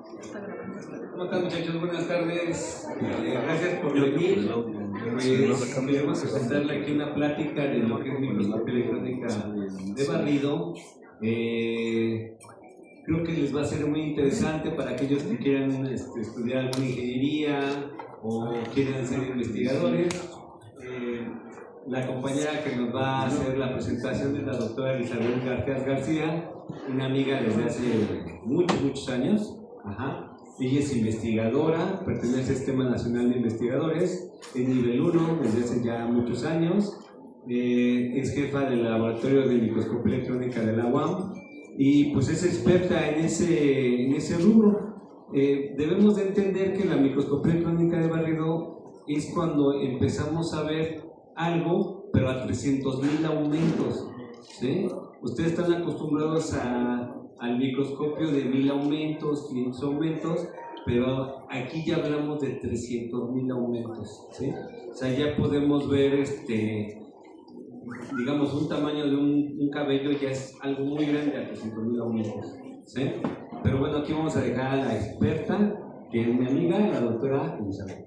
¿Cómo están, muchachos? Buenas tardes. Gracias por venir. Queremos presentarle aquí una plática de lo que es microscopía electrónica de barrido. Creo que les va a ser muy interesante para aquellos que quieran estudiar alguna ingeniería o quieran ser investigadores. La compañera que nos va a hacer la presentación es la doctora Elizabeth García, una amiga desde hace muchos años. Ella es investigadora, pertenece al Sistema Nacional de Investigadores, es nivel 1 desde hace ya muchos años, es jefa del laboratorio de microscopía electrónica de la UAM y pues es experta en ese rubro. Debemos de entender que la microscopía electrónica de barrido es cuando empezamos a ver algo, pero a 300,000 aumentos, ¿sí? Ustedes están acostumbrados al microscopio de 1000 aumentos, 500 aumentos, pero aquí ya hablamos de 300,000 aumentos, ¿sí? O sea, ya podemos ver, digamos, un tamaño de un cabello ya es algo muy grande a 300,000 aumentos, ¿sí? Pero bueno, aquí vamos a dejar a la experta, que es mi amiga, la doctora Elizabeth.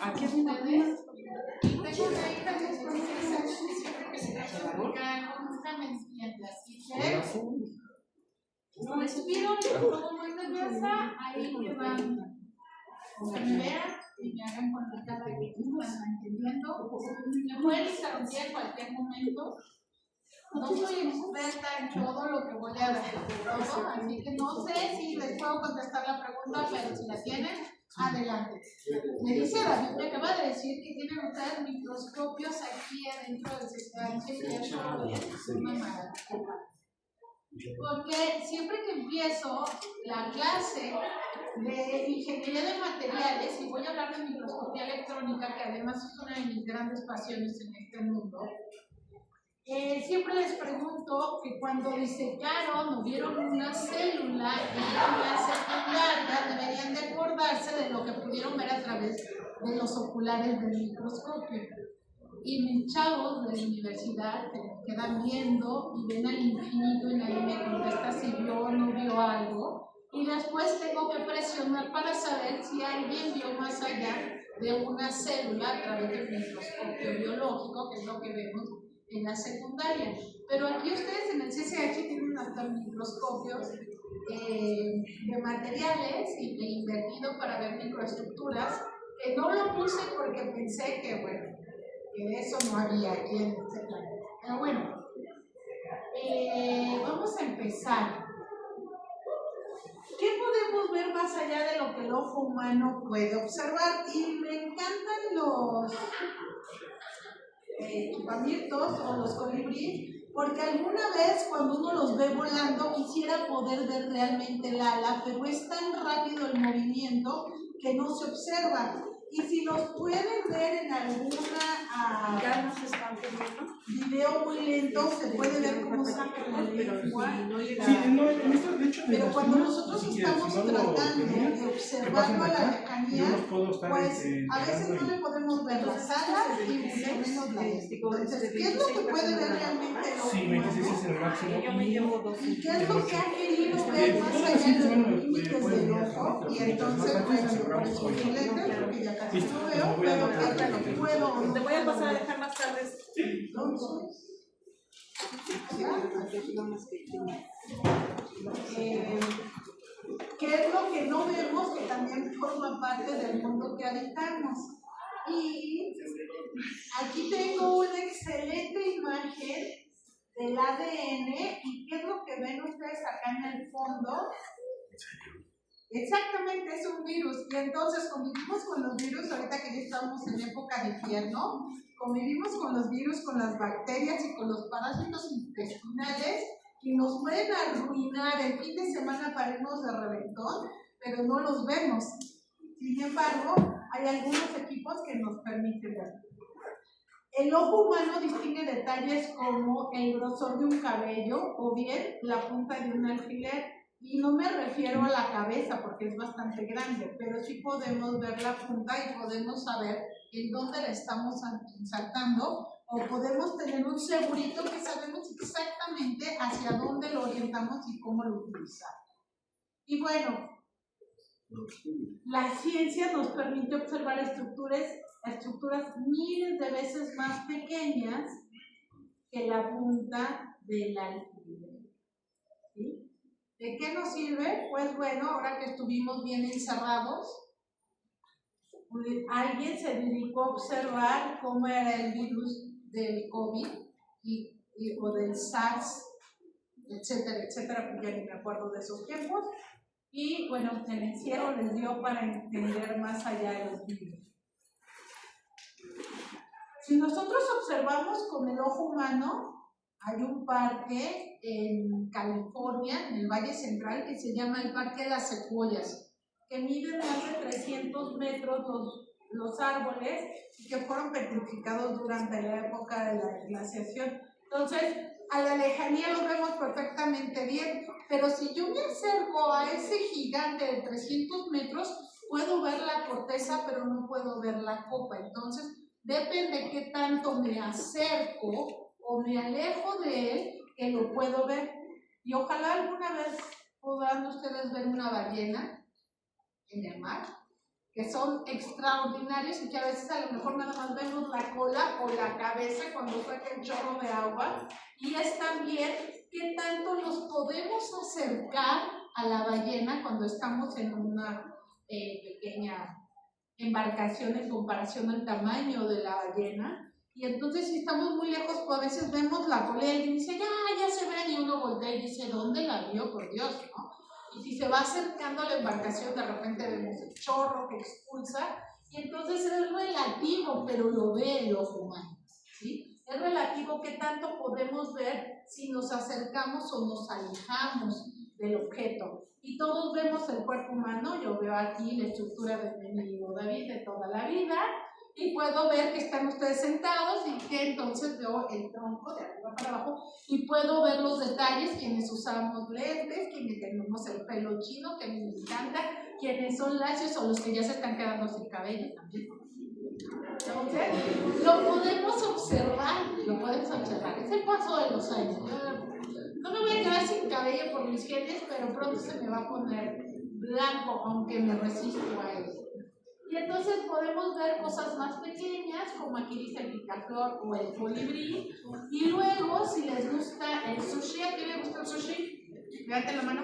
Aquí es mi mamá. Tengo una hija que es profesora, siempre que se platicar, nunca me entiende, así que no respiro, me pongo muy nerviosa, ahí me van, que me vean y me hagan con la cara que van entendiendo. Me pueden interrumpir en cualquier momento. No soy experta en todo lo que voy a decir, así que no sé si les puedo contestar la pregunta, pero si la tienen, adelante. Me dice David, me acaba de decir que tienen ustedes microscopios aquí adentro del sistema y eso es una maravilla. Porque siempre que empiezo la clase de ingeniería de materiales, y voy a hablar de microscopía electrónica, que además es una de mis grandes pasiones en este mundo, siempre les pregunto que cuando diseñaron o vieron una célula en línea secundaria, deberían de acordarse de lo que pudieron ver a través de los oculares del microscopio. Y mis chavos de la universidad se quedan viendo y ven al infinito y nadie me contesta si vio o no vio algo. Y después tengo que presionar para saber si alguien vio más allá de una célula a través del microscopio biológico, que es lo que vemos en la secundaria. Pero aquí ustedes en el CCH tienen hasta microscopios de materiales y de invertido para ver microestructuras, que no lo puse porque pensé que, bueno, que eso no había aquí en este planeta. Pero bueno, vamos a empezar. ¿Qué podemos ver más allá de lo que el ojo humano puede observar? Y me encantan los chupamientos o los colibríes, porque alguna vez cuando uno los ve volando quisiera poder ver realmente el ala, pero es tan rápido el movimiento que no se observa. Y si los pueden ver en alguna Ya nos están viendo. video muy lento, se puede ver cómo sacan la lengua. Pero cuando nosotros estamos tratando de observarlo a la lejanía, pues a veces no le podemos ver las alas y mucho menos la lengua. Entonces, ¿qué es lo que puede ver realmente el ojo humano? Yo me llevo 2. ¿Y qué es lo que ha querido ver más allá de los límites del ojo? Y entonces, bueno, con mi lente, porque ya casi no veo, pero hasta lo puedo. Te voy a pasar a dejar más tarde. ¿Qué es lo que no vemos que también forma parte del mundo que habitamos? Y aquí tengo una excelente imagen del ADN. ¿Y qué es lo que ven ustedes acá en el fondo? Exactamente, es un virus. Y entonces convivimos con los virus, ahorita que ya estamos en época de invierno, convivimos con los virus, con las bacterias y con los parásitos intestinales que nos pueden arruinar el fin de semana para irnos de reventón, pero no los vemos. Sin embargo, hay algunos equipos que nos permiten ver. El ojo humano distingue detalles como el grosor de un cabello o bien la punta de un alfiler. Y no me refiero a la cabeza porque es bastante grande, pero sí podemos ver la punta y podemos saber en dónde la estamos saltando, o podemos tener un segurito que sabemos exactamente hacia dónde lo orientamos y cómo lo utilizamos. Y bueno, la ciencia nos permite observar estructuras miles de veces más pequeñas que la punta del alfiler. ¿Sí? ¿De qué nos sirve? Pues bueno, ahora que estuvimos bien encerrados, alguien se dedicó a observar cómo era el virus del COVID o del SARS, etcétera, etcétera, porque ya ni me acuerdo de esos tiempos. Y bueno, el encierro les dio para entender más allá de los virus. Si nosotros observamos con el ojo humano, hay un parque en California, en el Valle Central, que se llama el Parque de las Secuoyas, que miden más de 300 metros los árboles y que fueron petrificados durante la época de la glaciación. Entonces, a la lejanía lo vemos perfectamente bien, pero si yo me acerco a ese gigante de 300 metros, puedo ver la corteza, pero no puedo ver la copa. Entonces, depende de qué tanto me acerco o me alejo de él, que lo puedo ver. Y ojalá alguna vez podrán ustedes ver una ballena en el mar, que son extraordinarios y que a veces a lo mejor nada más vemos la cola o la cabeza cuando saca el chorro de agua. Y es también qué tanto nos podemos acercar a la ballena cuando estamos en una pequeña embarcación en comparación al tamaño de la ballena. Y entonces si estamos muy lejos, pues a veces vemos la cola y alguien dice, ya se ve, y uno voltea y dice, ¿dónde la vio? Por Dios, ¿no? Y si se va acercando a la embarcación, de repente vemos el chorro que expulsa, y entonces es relativo, pero lo ve el ojo humano, ¿sí? Es relativo qué tanto podemos ver si nos acercamos o nos alejamos del objeto. Y todos vemos el cuerpo humano. Yo veo aquí la estructura de mi amigo David de toda la vida, y puedo ver que están ustedes sentados y que entonces veo el tronco de arriba para abajo y puedo ver los detalles, quienes usamos lentes, quienes tenemos el pelo chino, que a mí me encanta, quienes son lacios o los que ya se están quedando sin cabello también. Entonces, lo podemos observar, es el paso de los años. No me voy a quedar sin cabello por mis genes, pero pronto se me va a poner blanco, aunque me resisto a eso. Y entonces podemos ver cosas más pequeñas, como aquí dice el picaflor o el colibrí. Y luego, si les gusta el sushi, ¿a quién le gusta el sushi? Levante la mano.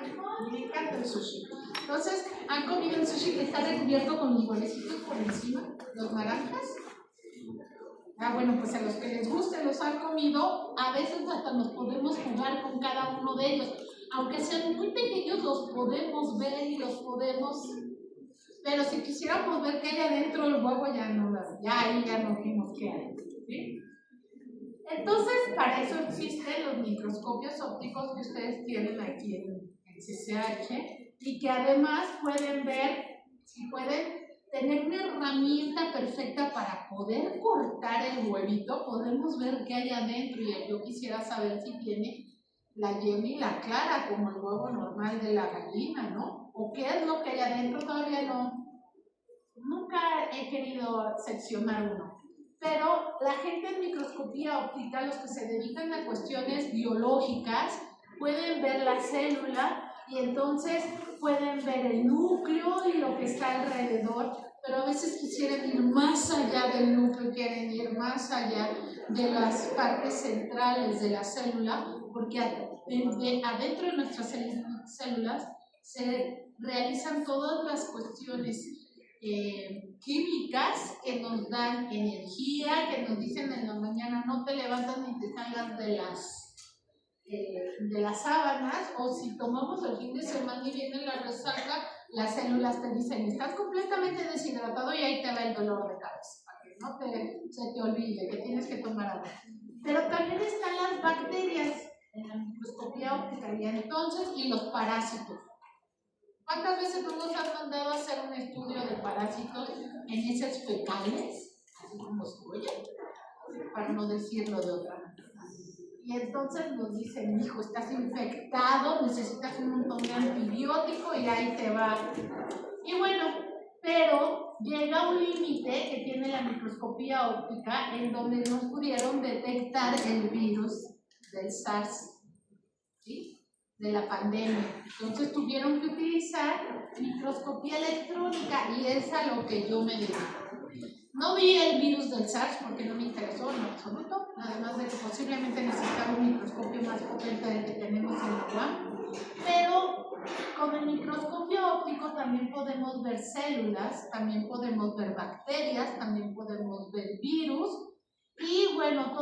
Me encanta el sushi. Entonces, ¿han comido el sushi que está recubierto con los huevecitos por encima? ¿Los naranjas? Bueno, pues a los que les guste los han comido, a veces hasta nos podemos jugar con cada uno de ellos. Aunque sean muy pequeños, los podemos ver y los podemos... Pero si quisiéramos ver qué hay adentro del huevo, ahí ya no vimos qué hay, ¿sí? Entonces, para eso existen los microscopios ópticos que ustedes tienen aquí en CCH y que además pueden ver, si pueden tener una herramienta perfecta para poder cortar el huevito, podemos ver qué hay adentro. Y yo quisiera saber si tiene la yema y la clara, como el huevo normal de la gallina, ¿no? ¿O qué es lo que hay adentro? Todavía no. Nunca he querido seccionar uno. Pero la gente en microscopía óptica, los que se dedican a cuestiones biológicas, pueden ver la célula y entonces pueden ver el núcleo y lo que está alrededor, pero a veces quisieran ir más allá del núcleo, quieren ir más allá de las partes centrales de la célula, porque adentro de nuestras células se realizan todas las cuestiones químicas que nos dan energía, que nos dicen en la mañana no te levantas ni te salgas de las sábanas, o si tomamos el fin de semana y viene la resaca, las células te dicen estás completamente deshidratado y ahí te va el dolor de cabeza, para que no se te olvide que tienes que tomar agua. Pero también están las bacterias en la microscopía óptica y los parásitos. ¿Cuántas veces no nos han mandado a hacer un estudio de parásitos en heces fecales? Así como se oye, para no decirlo de otra manera. Y entonces nos dicen, hijo, estás infectado, necesitas un montón de antibiótico y ahí te va. Y bueno, pero llega un límite que tiene la microscopía óptica en donde nos pudieron detectar el virus del SARS, ¿sí? De la pandemia. Entonces tuvieron que utilizar microscopía electrónica y es a lo que yo me dedico. No vi el virus del SARS porque no me interesó en absoluto, además de que posiblemente necesitaba un microscopio más potente del que tenemos en la UAM, pero con el microscopio óptico también podemos ver células, también podemos ver bacterias, también podemos ver virus y bueno,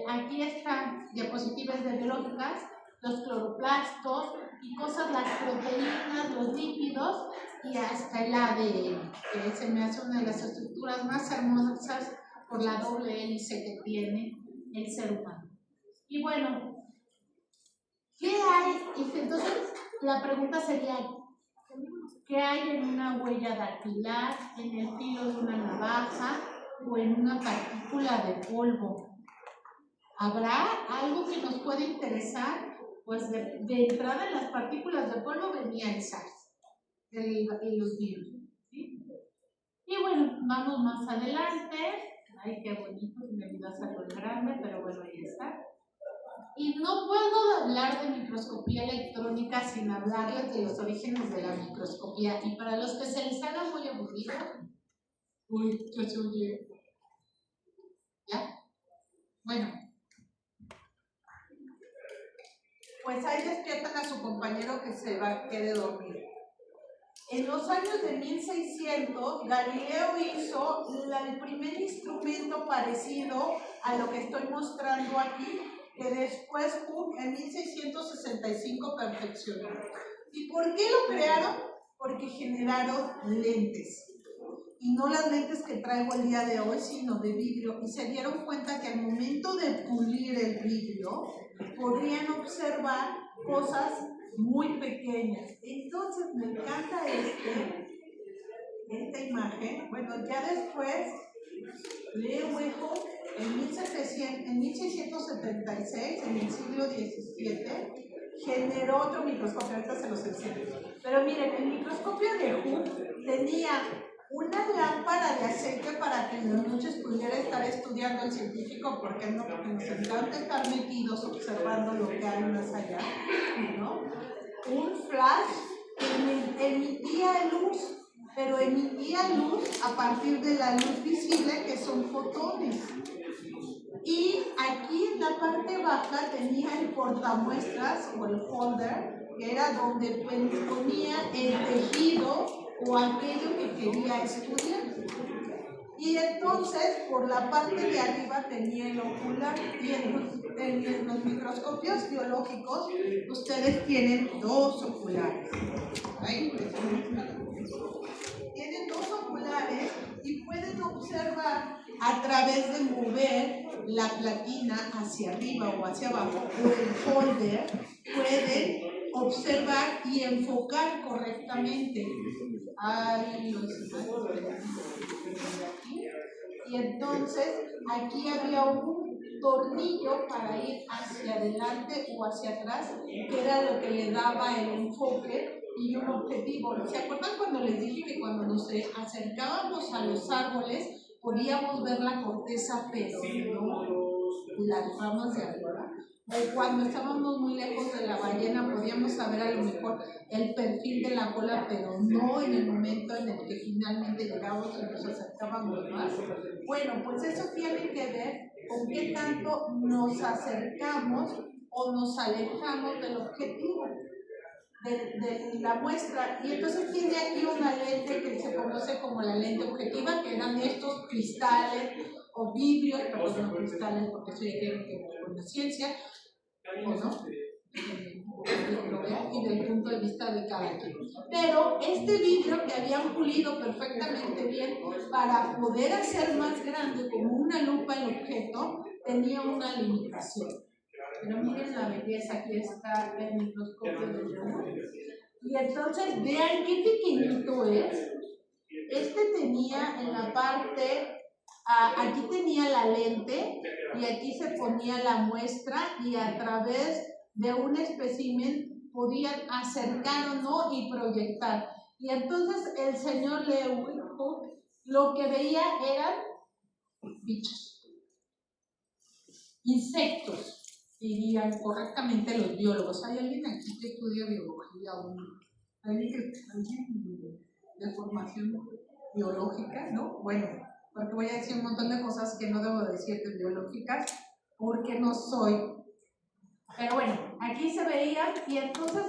aquí están diapositivas de biológicas, los cloroplastos y cosas, las proteínas, los lípidos y hasta el ADN, que se me hace una de las estructuras más hermosas por la doble hélice que tiene el ser humano. Y bueno, ¿qué hay? Entonces, la pregunta sería, ¿qué hay en una huella dactilar, en el filo de una navaja o en una partícula de polvo? ¿Habrá algo que nos pueda interesar? Pues de entrada en las partículas de polvo venía el SARS, los virus, ¿sí? Y bueno, vamos más adelante. Ay, qué bonito, me olvidó hacerlo en grande, pero bueno, ahí está. Y no puedo hablar de microscopía electrónica sin hablarles de los orígenes de la microscopía. Y para los que se les haga muy aburrido, uy, yo se oye. ¿Ya? Bueno. Pues ahí despiertan a su compañero que se quiere dormir. En los años de 1600, Galileo hizo el primer instrumento parecido a lo que estoy mostrando aquí, que después Hooke en 1665 perfeccionó. ¿Y por qué lo crearon? Porque generaron lentes. Y no las lentes que traigo el día de hoy, sino de vidrio. Y se dieron cuenta que al momento de pulir el vidrio, podrían observar cosas muy pequeñas. Entonces me encanta esta imagen. Bueno, ya después Leo en 1676, en el siglo XVII, generó otro microscopio. Ahorita se los enseño. Pero miren, el microscopio de Hooke tenía una lámpara de aceite para que en las noches pudiera estar estudiando el científico, porque no, porque nos encanta estar metidos observando lo que hay más allá, ¿no? Un flash que emitía luz, pero emitía luz a partir de la luz visible, que son fotones. Y aquí en la parte baja tenía el portamuestras o el folder, que era donde ponía el tejido o aquello que quería estudiar. Y entonces por la parte de arriba tenía el ocular. Y en los microscopios biológicos ustedes tienen dos oculares. Ahí tienen dos oculares y pueden observar a través de mover la platina hacia arriba o hacia abajo, o el folder, pueden observar y enfocar correctamente. Y entonces aquí había un tornillo para ir hacia adelante o hacia atrás, que era lo que le daba el enfoque y un objetivo. ¿Se acuerdan cuando les dije que cuando nos acercábamos a los árboles podíamos ver la corteza, pero no las ramas de arriba? O cuando estábamos muy lejos de la ballena podíamos saber a lo mejor el perfil de la cola, pero no en el momento en el que finalmente llegamos y nos acercábamos más. Bueno, pues eso tiene que ver con qué tanto nos acercamos o nos alejamos del objetivo de la muestra. Y entonces tiene aquí una lente que se conoce como la lente objetiva, que eran estos cristales o vidrios, perdón, no cristales porque eso ya tiene que ver con la ciencia, o no, y del punto de vista de cada quien. Pero este vidrio que habían pulido perfectamente bien para poder hacer más grande como una lupa el objeto, tenía una limitación. Pero miren la belleza, aquí está el microscopio de Leo. Y entonces vean qué pequeñito es. Este tenía en la parte Aquí tenía la lente y aquí se ponía la muestra y a través de un espécimen podían acercar o no y proyectar. Y entonces el señor Lewis lo que veía eran bichos, insectos, dirían correctamente los biólogos. ¿Hay alguien aquí que estudia biología? ¿Alguien de formación biológica? ¿No? Bueno, porque voy a decir un montón de cosas que no debo decir de biológicas, porque no soy. Pero bueno, aquí se veían y entonces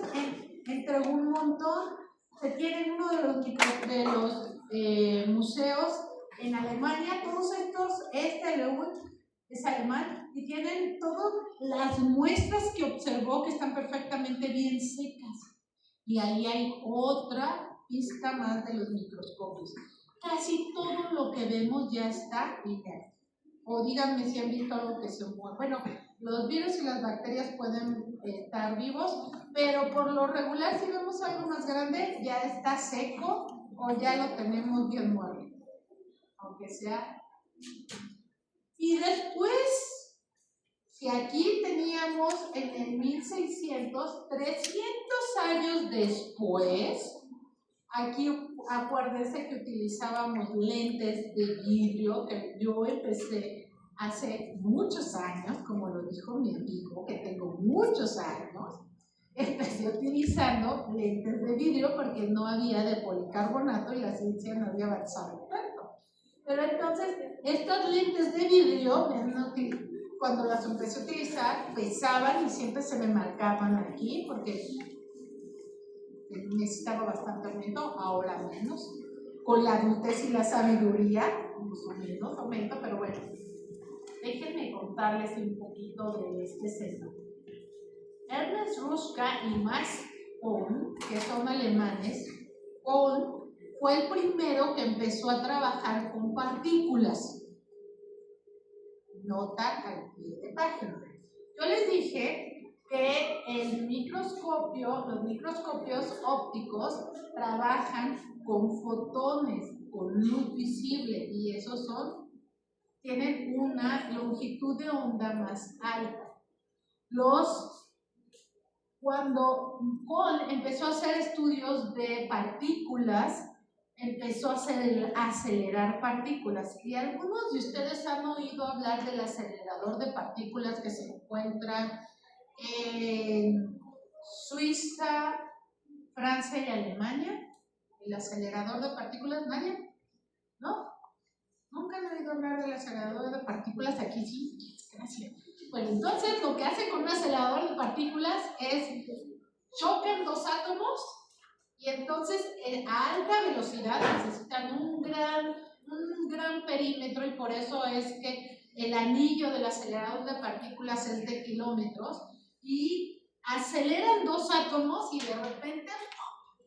entre un montón se tienen uno de los museos en Alemania, todos estos, es alemán, y tienen todas las muestras que observó que están perfectamente bien secas. Y ahí hay otra pista más de los microscopios. Casi todo lo que vemos ya está inerte. O díganme si han visto algo que se mueve. Bueno, los virus y las bacterias pueden estar vivos, pero por lo regular si vemos algo más grande ya está seco o ya lo tenemos bien muerto, aunque sea. Y después, si aquí teníamos en el 1600, 300 años después, aquí acuérdense que utilizábamos lentes de vidrio, que yo empecé hace muchos años, como lo dijo mi amigo, que tengo muchos años, empecé utilizando lentes de vidrio porque no había de policarbonato y la ciencia no había avanzado tanto. Pero entonces, estas lentes de vidrio, cuando las empecé a utilizar, pesaban y siempre se me marcaban aquí porque necesitaba bastante aumento, ahora menos. Con la adultez y la sabiduría, menos aumento, pero bueno. Déjenme contarles un poquito de este señor. Ernest Ruska y Max Born, que son alemanes, Born fue el primero que empezó a trabajar con partículas. Nota al pie de página. Yo les dije que los microscopios ópticos trabajan con fotones, con luz visible, y esos tienen una longitud de onda más alta. Cuando Kohn empezó a hacer estudios de partículas, empezó a acelerar partículas. Y algunos de ustedes han oído hablar del acelerador de partículas que se encuentra en Suiza, Francia y Alemania. El acelerador de partículas, ¿nadie? ¿No? Nunca han oído hablar del acelerador de partículas. Aquí sí, gracias. Bueno, entonces lo que hace con un acelerador de partículas es chocan dos átomos y entonces a alta velocidad necesitan un gran perímetro, y por eso es que el anillo del acelerador de partículas es de kilómetros, y aceleran dos átomos y de repente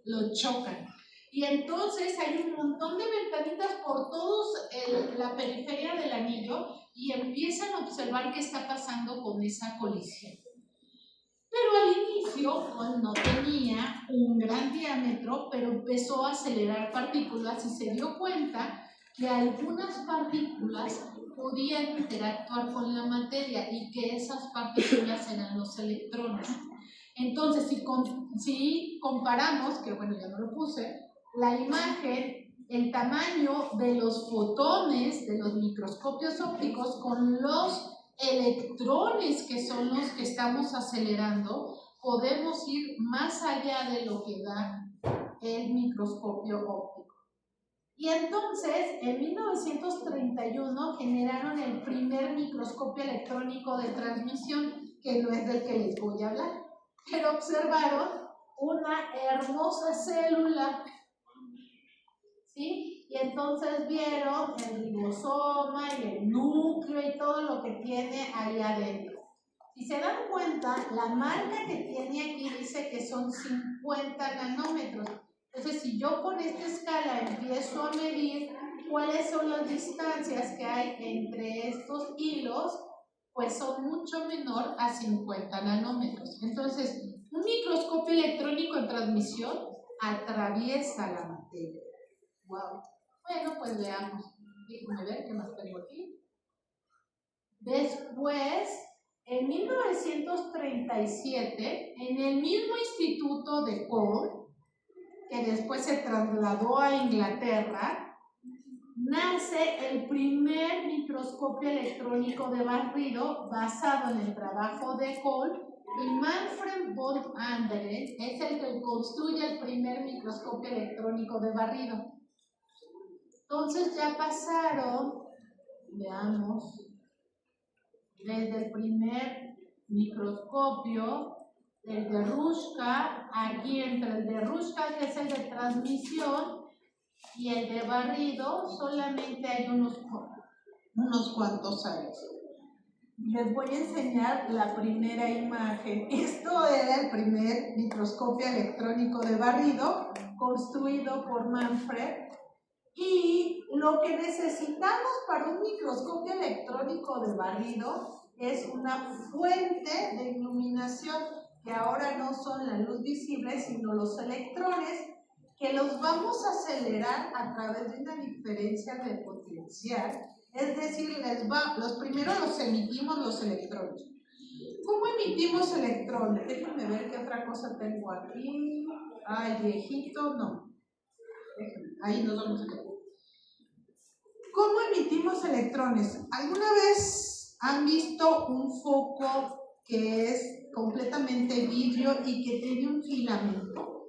lo chocan. Y entonces hay un montón de ventanitas por toda la periferia del anillo y empiezan a observar qué está pasando con esa colisión. Pero al inicio no tenía un gran diámetro, pero empezó a acelerar partículas y se dio cuenta que algunas partículas podían interactuar con la materia y que esas partículas eran los electrones. Entonces, si comparamos, que bueno, ya no lo puse, la imagen, el tamaño de los fotones de los microscopios ópticos con los electrones que son los que estamos acelerando, podemos ir más allá de lo que da el microscopio óptico. Y entonces, en 1931 generaron el primer microscopio electrónico de transmisión, que no es del que les voy a hablar, pero observaron una hermosa célula, ¿sí? Y entonces vieron el ribosoma y el núcleo y todo lo que tiene ahí adentro. Si se dan cuenta, la marca que tiene aquí dice que son 50 nanómetros. Entonces, si yo con esta escala empiezo a medir cuáles son las distancias que hay entre estos hilos, pues son mucho menor a 50 nanómetros. Entonces, un microscopio electrónico en transmisión atraviesa la materia. Wow. Bueno, pues veamos. Déjenme ver qué más tengo aquí. Después, en 1937, en el mismo instituto de Cole, que después se trasladó a Inglaterra, nace el primer microscopio electrónico de barrido basado en el trabajo de Cole, y Manfred von Andel es el que construye el primer microscopio electrónico de barrido. Entonces ya pasaron, veamos, desde el primer microscopio, el de Ruska, aquí entre el de Ruska, que es el de transmisión, y el de barrido, solamente hay unos cuantos años. Les voy a enseñar la primera imagen. Esto era el primer microscopio electrónico de barrido, construido por Manfred. Y lo que necesitamos para un microscopio electrónico de barrido es una fuente de iluminación, que ahora no son la luz visible, sino los electrones, que los vamos a acelerar a través de una diferencia de potencial. Es decir, los primeros los emitimos los electrones. ¿Cómo emitimos electrones? Déjenme ver qué otra cosa tengo aquí. Ay, viejito, no. Ahí nos vamos a quedar. ¿Cómo emitimos electrones? ¿Alguna vez han visto un foco que es completamente vidrio y que tiene un filamento?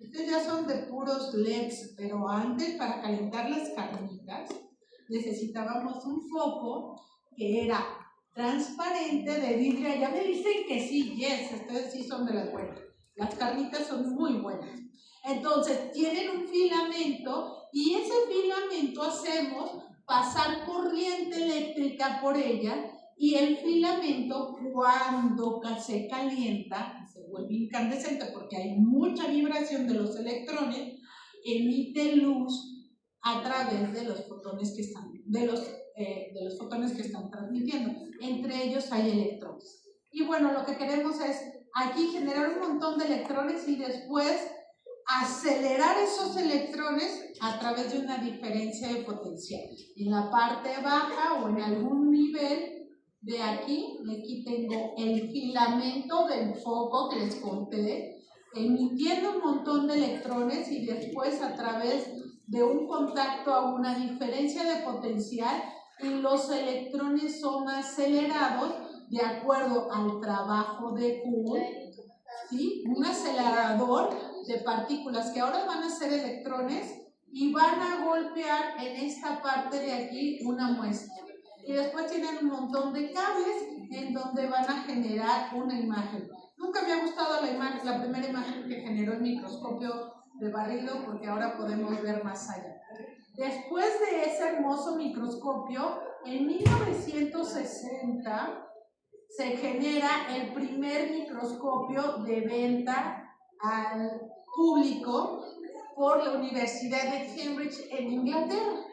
Estos ya son de puros LEDs, pero antes, para calentar las carnitas, necesitábamos un foco que era transparente, de vidrio. Ya me dicen que sí, yes, ustedes sí son de las buenas. Las carnitas son muy buenas. Entonces, tienen un filamento, y ese filamento hacemos pasar corriente eléctrica por ella, y el filamento, cuando se calienta, se vuelve incandescente porque hay mucha vibración de los electrones, emite luz a través de los fotones que están, de los fotones que están transmitiendo. Entre ellos hay electrones. Y bueno, lo que queremos es aquí generar un montón de electrones y después acelerar esos electrones a través de una diferencia de potencial. En la parte baja o en algún nivel de aquí tengo el filamento del foco que les conté, emitiendo un montón de electrones, y después a través de un contacto a una diferencia de potencial, y los electrones son acelerados de acuerdo al trabajo de Coulomb, ¿sí? Un acelerador de partículas que ahora van a ser electrones y van a golpear en esta parte de aquí una muestra. Y después tienen un montón de cables en donde van a generar una imagen. Nunca me ha gustado la primera imagen que generó el microscopio de barrido, porque ahora podemos ver más allá. Después de ese hermoso microscopio, en 1960 se genera el primer microscopio de venta al público por la Universidad de Cambridge en Inglaterra.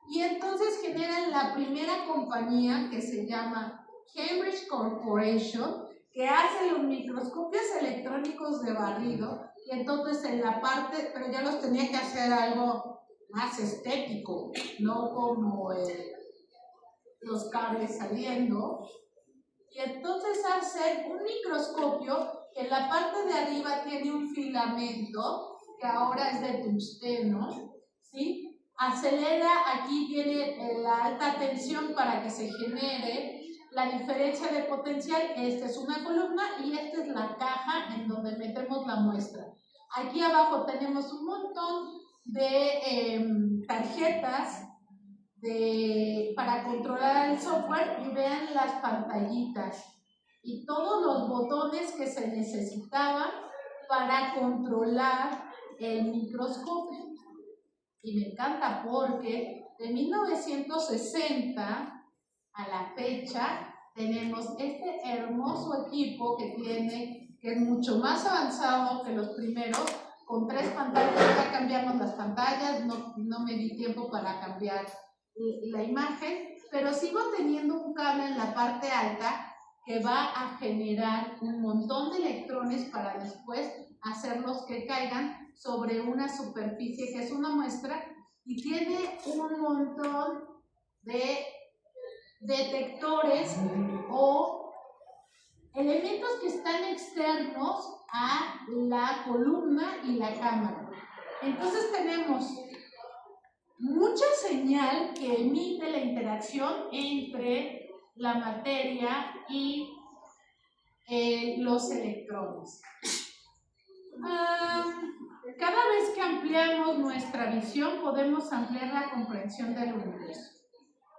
Y entonces generan la primera compañía, que se llama Cambridge Corporation, que hace los microscopios electrónicos de barrido. Y entonces en la parte, pero ya los tenía que hacer algo más estético, no como los cables saliendo. Y entonces hacen un microscopio que en la parte de arriba tiene un filamento que ahora es de tungsteno, ¿sí? Acelera, aquí viene la alta tensión para que se genere la diferencia de potencial. Esta es una columna y esta es la caja en donde metemos la muestra. Aquí abajo tenemos un montón de tarjetas para controlar el software, y vean las pantallitas y todos los botones que se necesitaban para controlar el microscopio. Y me encanta porque de 1960 a la fecha tenemos este hermoso equipo que es mucho más avanzado que los primeros, con 3 pantallas. Ya cambiamos las pantallas, no me di tiempo para cambiar la imagen, pero sigo teniendo un cable en la parte alta que va a generar un montón de electrones para después hacerlos que caigan sobre una superficie que es una muestra, y tiene un montón de detectores o elementos que están externos a la columna y la cámara. Entonces tenemos mucha señal que emite la interacción entre la materia y los electrones. Cada vez que ampliamos nuestra visión podemos ampliar la comprensión del universo.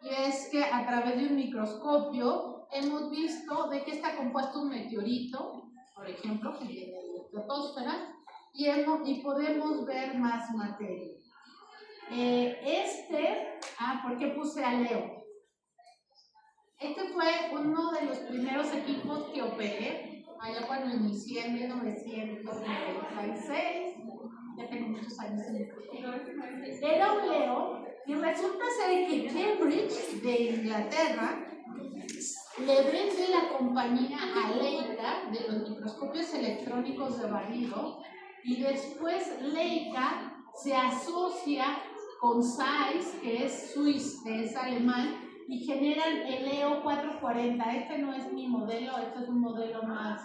Y es que a través de un microscopio hemos visto de qué está compuesto un meteorito, por ejemplo, que viene de la estratosfera, y podemos ver más materia. ¿Por qué puse a Leo? Este fue uno de los primeros equipos que operé, allá cuando inicié en 1996, ya tengo muchos años en el colegio. Era un Leo, y resulta ser que Cambridge, de Inglaterra, le vende la compañía a Leica de los microscopios electrónicos de barrido, y después Leica se asocia con Zeiss, que es suizo, que es alemán, y generan el Leo 440. Este no es mi modelo, este es un modelo más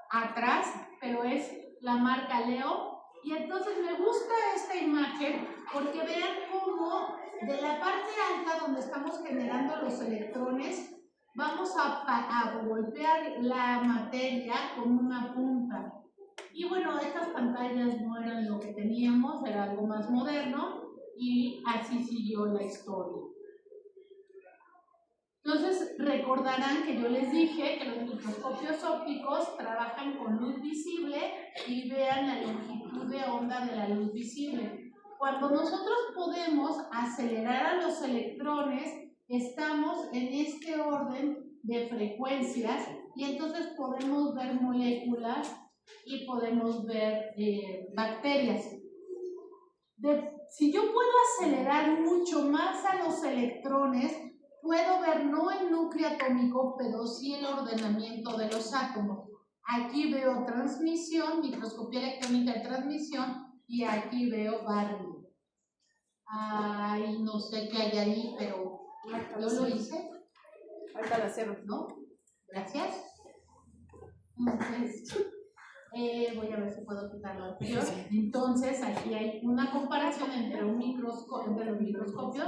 atrás, pero es la marca Leo. Y entonces me gusta esta imagen porque vean cómo de la parte alta donde estamos generando los electrones vamos a golpear la materia con una punta. Y bueno, estas pantallas no eran lo que teníamos, era algo más moderno, y así siguió la historia. Entonces recordarán que yo les dije que los microscopios ópticos trabajan con luz visible y vean la longitud de onda de la luz visible. Cuando nosotros podemos acelerar a los electrones, estamos en este orden de frecuencias y entonces podemos ver moléculas y podemos ver bacterias. Si yo puedo acelerar mucho más a los electrones, puedo ver no el núcleo atómico, pero sí el ordenamiento de los átomos. Aquí veo transmisión, microscopía electrónica de transmisión, y aquí veo barrio. Ay, no sé qué hay ahí, pero yo lo hice. Ahorita la cierro. ¿No? Gracias. Entonces, voy a ver si puedo quitar lo anterior. Entonces, aquí hay una comparación entre los microscopios.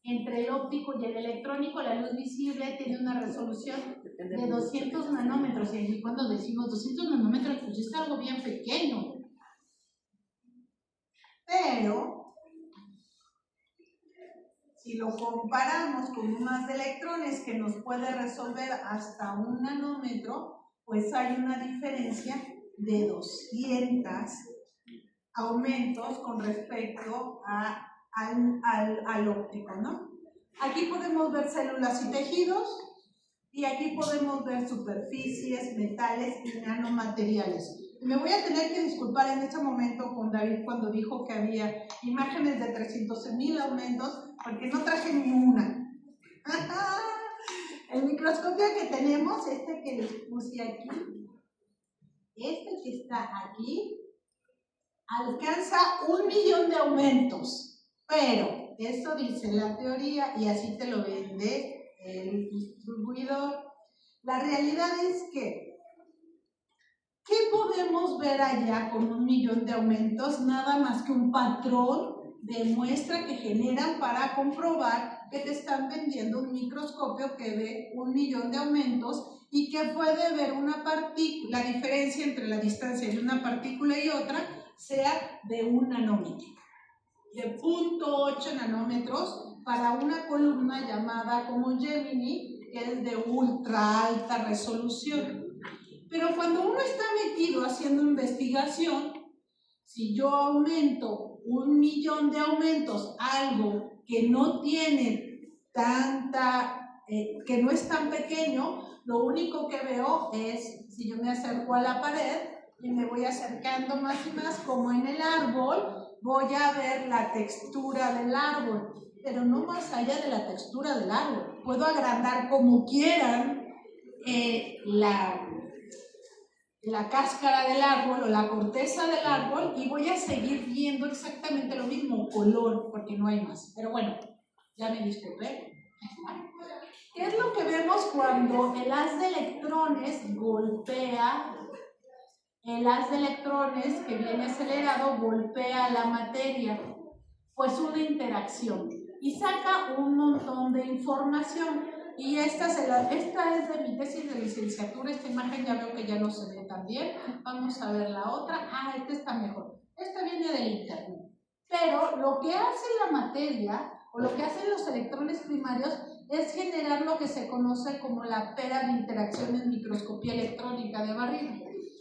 Entre el óptico y el electrónico, la luz visible tiene una resolución de 200 nanómetros. Y cuando decimos 200 nanómetros, pues es algo bien pequeño. Pero, si lo comparamos con un haz de electrones que nos puede resolver hasta 1 nanómetro, pues hay una diferencia de 200 aumentos con respecto al óptico, ¿no? Aquí podemos ver células y tejidos, y aquí podemos ver superficies, metales y nanomateriales. Me voy a tener que disculpar en este momento con David cuando dijo que había imágenes de 300,000 aumentos, porque no traje ni una. El microscopio que tenemos, este que les puse aquí, este que está aquí, alcanza 1,000,000 de aumentos, pero eso dice la teoría y así te lo vende el distribuidor. La realidad es que, ¿qué podemos ver allá con 1,000,000 de aumentos? Nada más que un patrón de muestra que generan para comprobar que te están vendiendo un microscopio que ve 1,000,000 de aumentos y que puede ver una partícula, la diferencia entre la distancia de una partícula y otra sea de 1 nanómetro, de 0.8 nanómetros para una columna llamada como Gemini, que es de ultra alta resolución. Pero cuando uno está metido haciendo investigación, si yo aumento 1,000,000 de aumentos, algo que no tiene que no es tan pequeño, lo único que veo es, si yo me acerco a la pared y me voy acercando más y más, como en el árbol, voy a ver la textura del árbol, pero no más allá de la textura del árbol. Puedo agrandar como quieran la cáscara del árbol o la corteza del árbol y voy a seguir viendo exactamente lo mismo, color, porque no hay más. Pero bueno, ya me disculpé. ¿Qué es lo que vemos cuando el haz de electrones golpea? El haz de electrones que viene acelerado golpea la materia, pues una interacción y saca un montón de información. Y esta es de mi tesis de licenciatura. Esta imagen ya veo que ya no se ve tan bien. Vamos a ver la otra. Esta está mejor. Esta viene del internet. Pero lo que hace la materia o lo que hacen los electrones primarios es generar lo que se conoce como la pera de interacción en microscopía electrónica de barrido.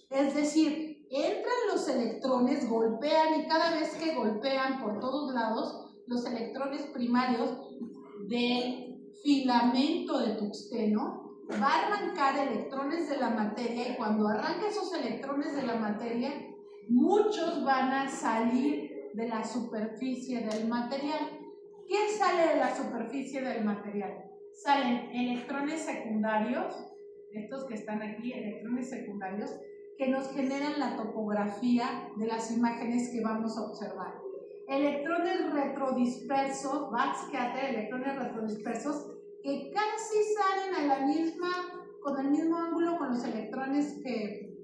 Es decir, entran los electrones, golpean y cada vez que golpean por todos lados, los electrones primarios del filamento de tungsteno va a arrancar electrones de la materia y cuando arranca esos electrones de la materia, muchos van a salir de la superficie del material. ¿Qué sale de la superficie del material? Salen electrones secundarios, estos que están aquí, electrones secundarios, que nos generan la topografía de las imágenes que vamos a observar. Electrones retrodispersos, backscatter, electrones retrodispersos, que casi salen a la misma, con el mismo ángulo con los electrones que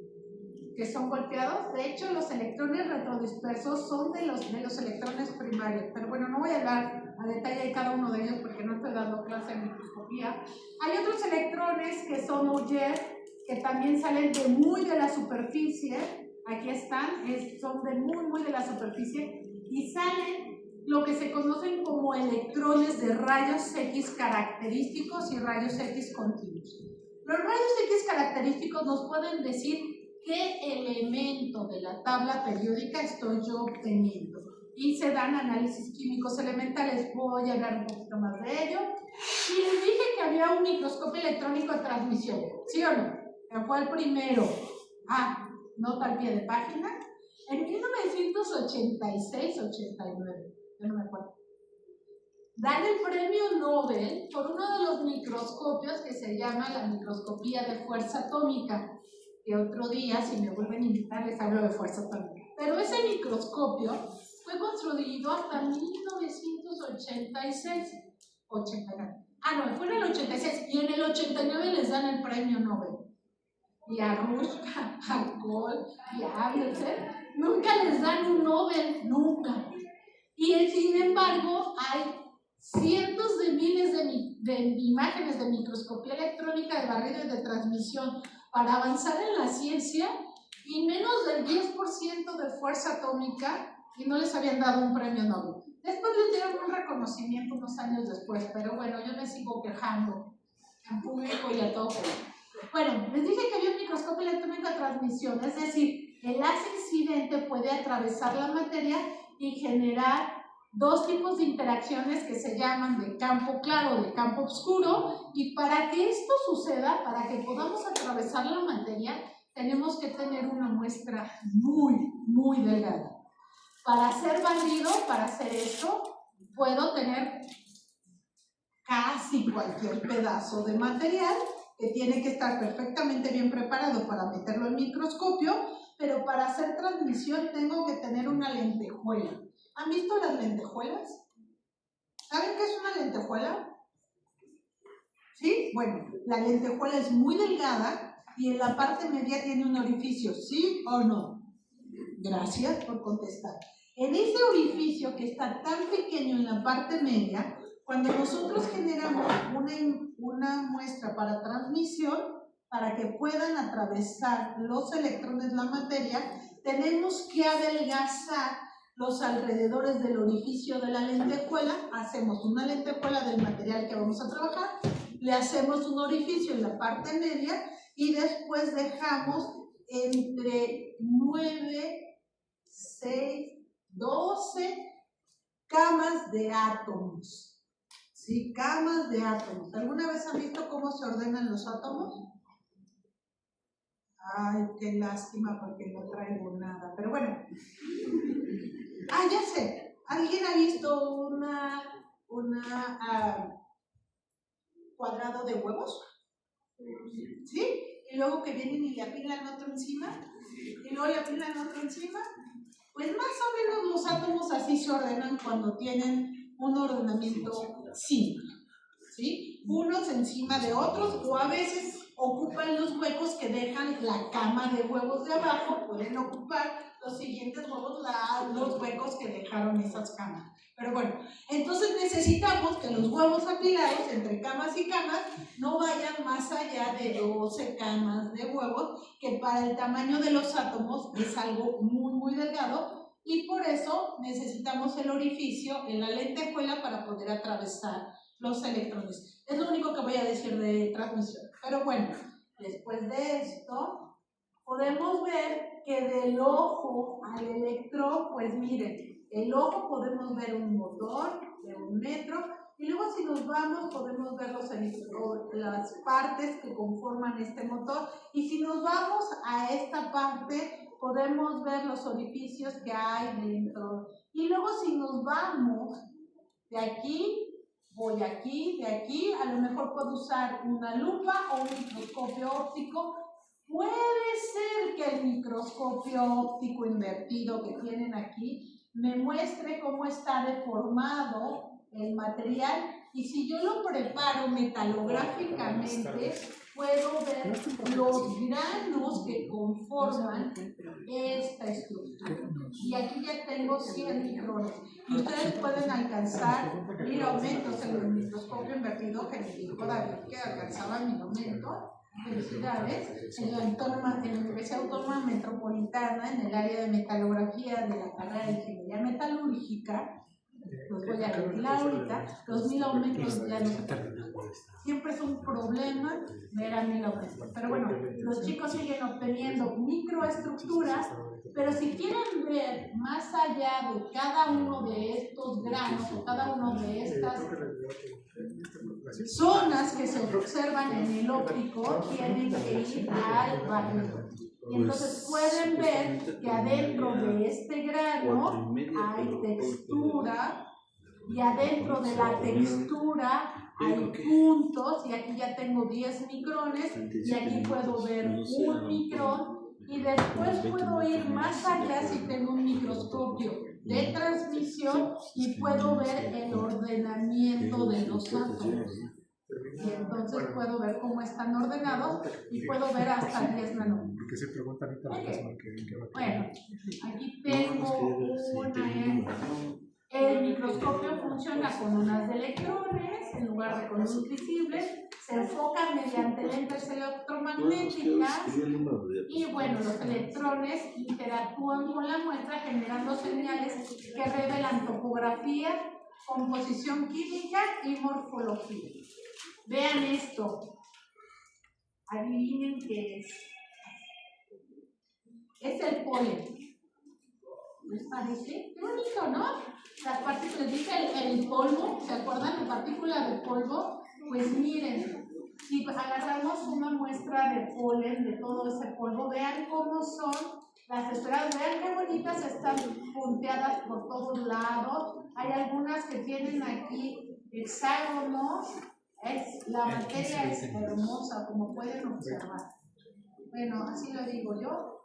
son golpeados. De hecho, los electrones retrodispersos son de los electrones primarios. Pero bueno, no voy a hablar a detalle de cada uno de ellos porque no estoy dando clase de microscopía. Hay otros electrones que son Auger, que también salen de muy de la superficie. Aquí están, son de muy de la superficie y salen lo que se conocen como electrones de rayos X característicos y rayos X continuos. Los rayos X característicos nos pueden decir qué elemento de la tabla periódica estoy yo obteniendo y se dan análisis químicos elementales. Voy a hablar un poquito más de ello. Y les dije que había un microscopio electrónico de transmisión, ¿sí o no? Que fue el primero. Nota al pie de página. En 1986-89, yo no me acuerdo, dan el premio Nobel por uno de los microscopios que se llama la microscopía de fuerza atómica, que otro día, si me vuelven a invitar, les hablo de fuerza atómica. Pero ese microscopio fue construido hasta 1986. 89. Fue en el 86 y en el 89 les dan el premio Nobel. Y a Rush, a Kohl y a Abelson nunca les dan un Nobel, nunca. Y sin embargo, hay cientos de miles de imágenes de microscopía electrónica de barrido y de transmisión para avanzar en la ciencia y menos del 10% de fuerza atómica y no les habían dado un premio Nobel. Después les dieron un reconocimiento unos años después, pero bueno, yo me sigo quejando en público y a todo. Bueno, les dije que había un microscopio electrónico de transmisión, es decir, el haz incidente puede atravesar la materia y generar dos tipos de interacciones que se llaman de campo claro, de campo oscuro, y para que esto suceda, para que podamos atravesar la materia, tenemos que tener una muestra muy delgada. Para hacer barrido, para hacer esto, puedo tener casi cualquier pedazo de material que tiene que estar perfectamente bien preparado para meterlo en microscopio, pero para hacer transmisión tengo que tener una lentejuela. ¿Han visto las lentejuelas? ¿Saben qué es una lentejuela? ¿Sí? Bueno, la lentejuela es muy delgada y en la parte media tiene un orificio, ¿sí o no? Gracias por contestar. En ese orificio que está tan pequeño en la parte media, cuando nosotros generamos una muestra para transmisión, para que puedan atravesar los electrones la materia, tenemos que adelgazar los alrededores del orificio de la lentejuela. Hacemos una lentejuela del material que vamos a trabajar, le hacemos un orificio en la parte media y después dejamos entre 9, 6, 12 camas de átomos. Sí, camas de átomos. ¿Alguna vez han visto cómo se ordenan los átomos? Ay, qué lástima porque no traigo nada. Pero bueno. Ya sé. ¿Alguien ha visto cuadrado de huevos? ¿Sí? y luego que vienen y le apilan otro encima, y luego le apilan otro encima. Pues más o menos los átomos así se ordenan cuando tienen un ordenamiento simple, ¿sí? Unos encima de otros, o a veces ocupan los huecos que dejan la cama de huevos de abajo, pueden ocupar los siguientes huevos los huecos que dejaron esas camas. Pero bueno, entonces necesitamos que los huevos apilados entre camas y camas no vayan más allá de 12 camas de huevos, que para el tamaño de los átomos es algo muy, muy delgado, y por eso necesitamos el orificio en la lentejuela para poder atravesar los electrones. Es lo único que voy a decir de transmisión. Pero bueno, después de esto, podemos ver que del ojo al electrón, pues miren, el ojo podemos ver un motor de 1 metro, y luego si nos vamos podemos ver las partes que conforman este motor, y si nos vamos a esta parte podemos ver los orificios que hay dentro, y luego si nos vamos de aquí, voy aquí, de aquí, a lo mejor puedo usar una lupa o un microscopio óptico. Puede ser que el microscopio óptico invertido que tienen aquí me muestre cómo está deformado el material, y si yo lo preparo metalográficamente puedo ver los granos que conforman esta estructura. Y aquí ya tengo 100 micrones. Y ustedes pueden alcanzar 1000 aumentos en el microscopio invertido que me dijo David que alcanzaba 1000 aumentos. Felicidades. En la Universidad Autónoma Metropolitana, en el área de metalografía de la carrera de Ingeniería Metalúrgica, los voy a retirar ahorita, los 1000 aumentos ya no se pueden. Siempre es un problema ver a 1000 aumentos. Pero bueno, los chicos siguen obteniendo microestructuras, pero si quieren ver más allá de cada uno de estos granos o cada uno de estas zonas que se observan en el óptico, tienen que ir al barniz. Y entonces pueden ver que adentro de este grano hay textura, y adentro de la textura hay puntos, y aquí ya tengo 10 micrones, y aquí puedo ver 1 micrón, y después puedo ir más allá si tengo un microscopio de transmisión y puedo ver el ordenamiento de los átomos. Y entonces puedo ver cómo están ordenados y puedo ver hasta 10 nanómetros. Bueno, aquí tengo el microscopio funciona con unas de electrones en lugar de con luz visible, se enfoca mediante lentes electromagnéticas, y bueno, los electrones interactúan con la muestra generando señales que revelan topografía, composición química y morfología. Vean esto, adivinen qué es. Es el polen. ¿Les parece? Qué bonito, ¿no? Las partículas, dije el polvo, ¿se acuerdan? La partícula de polvo. Pues miren, si agarramos una muestra de polen, de todo ese polvo, vean cómo son las esferas, vean qué bonitas están punteadas por todos lados. Hay algunas que tienen aquí hexágonos. La materia es hermosa, como pueden observar. Bueno, así lo digo yo.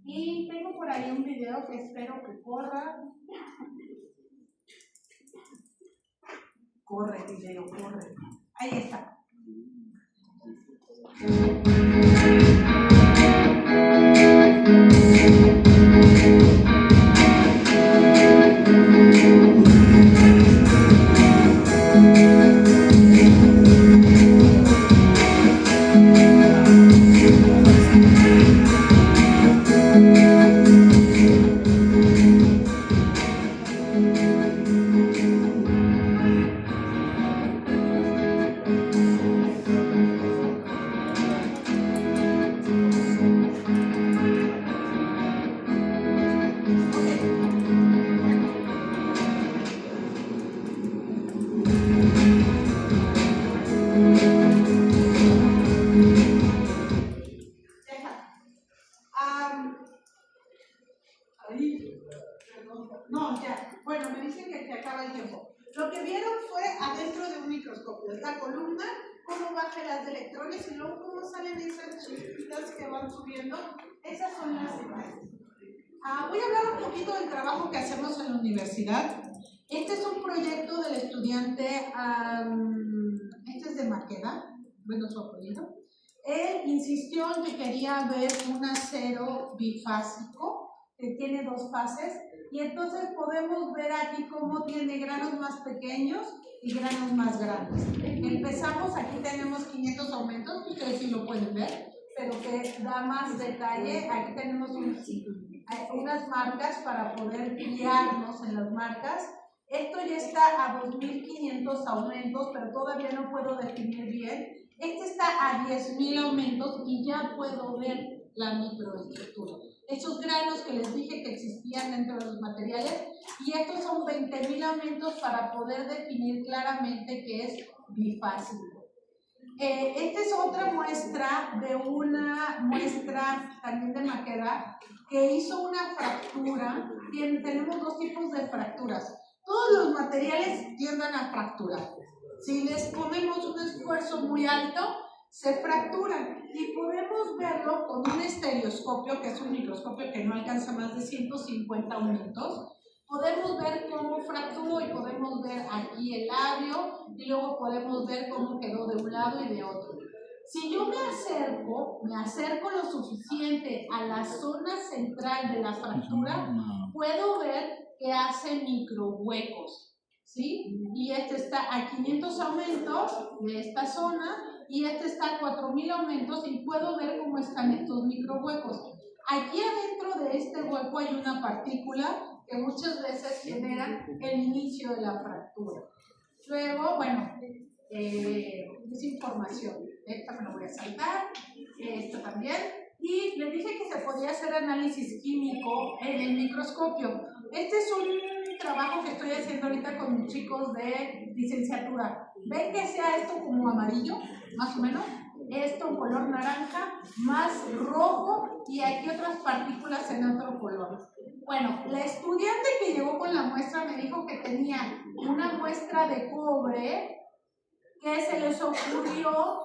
Y tengo por ahí un video que espero que corra. Corre, video, corre. Ahí está. No, ya. Bueno, me dicen que acaba el tiempo. Lo que vieron fue adentro de un microscopio. Esta columna cómo baja las de electrones y luego cómo salen esas chispitas que van subiendo. Esas son las imágenes. Voy a hablar un poquito del trabajo que hacemos en la universidad. Este es un proyecto del estudiante, este es de Maqueda, bueno, su apellido. Él insistió en que quería ver un acero bifásico, que tiene dos fases, y entonces podemos ver aquí cómo tiene granos más pequeños y granos más grandes. Empezamos, aquí tenemos 500 aumentos, que ustedes sí lo pueden ver, pero que da más detalle. Aquí tenemos unas marcas para poder guiarnos en las marcas. Esto ya está a 2500 aumentos, pero todavía no puedo definir bien. Este está a 10,000 aumentos y ya puedo ver la microestructura. Esos granos que les dije que existían dentro de los materiales, y estos son 20,000 aumentos para poder definir claramente qué es bifásico. Esta es otra muestra de una muestra también de Maqueda que hizo una fractura. Tenemos dos tipos de fracturas. Todos los materiales tienden a fracturar. Si les ponemos un esfuerzo muy alto, se fracturan, y podemos verlo con un estereoscopio, que es un microscopio que no alcanza más de 150 aumentos. Podemos ver cómo fracturó y podemos ver aquí el labio, y luego podemos ver cómo quedó de un lado y de otro. Si yo me acerco lo suficiente a la zona central de la fractura, puedo ver que hace microhuecos, ¿sí? Y este está a 500 aumentos de esta zona, y este está a 4000 aumentos, y puedo ver cómo están estos microhuecos. Aquí adentro de este hueco hay una partícula que muchas veces genera el inicio de la fractura. Luego, bueno, es información. Esta me lo voy a saltar, esta también. Y les dije que se podía hacer análisis químico en el microscopio. Este es un trabajo que estoy haciendo ahorita con mis chicos de licenciatura. ¿Ven que sea esto como amarillo, más o menos? Esto color naranja, más rojo, y aquí otras partículas en otro color. Bueno, la estudiante que llegó con la muestra me dijo que tenía una muestra de cobre que se les ocurrió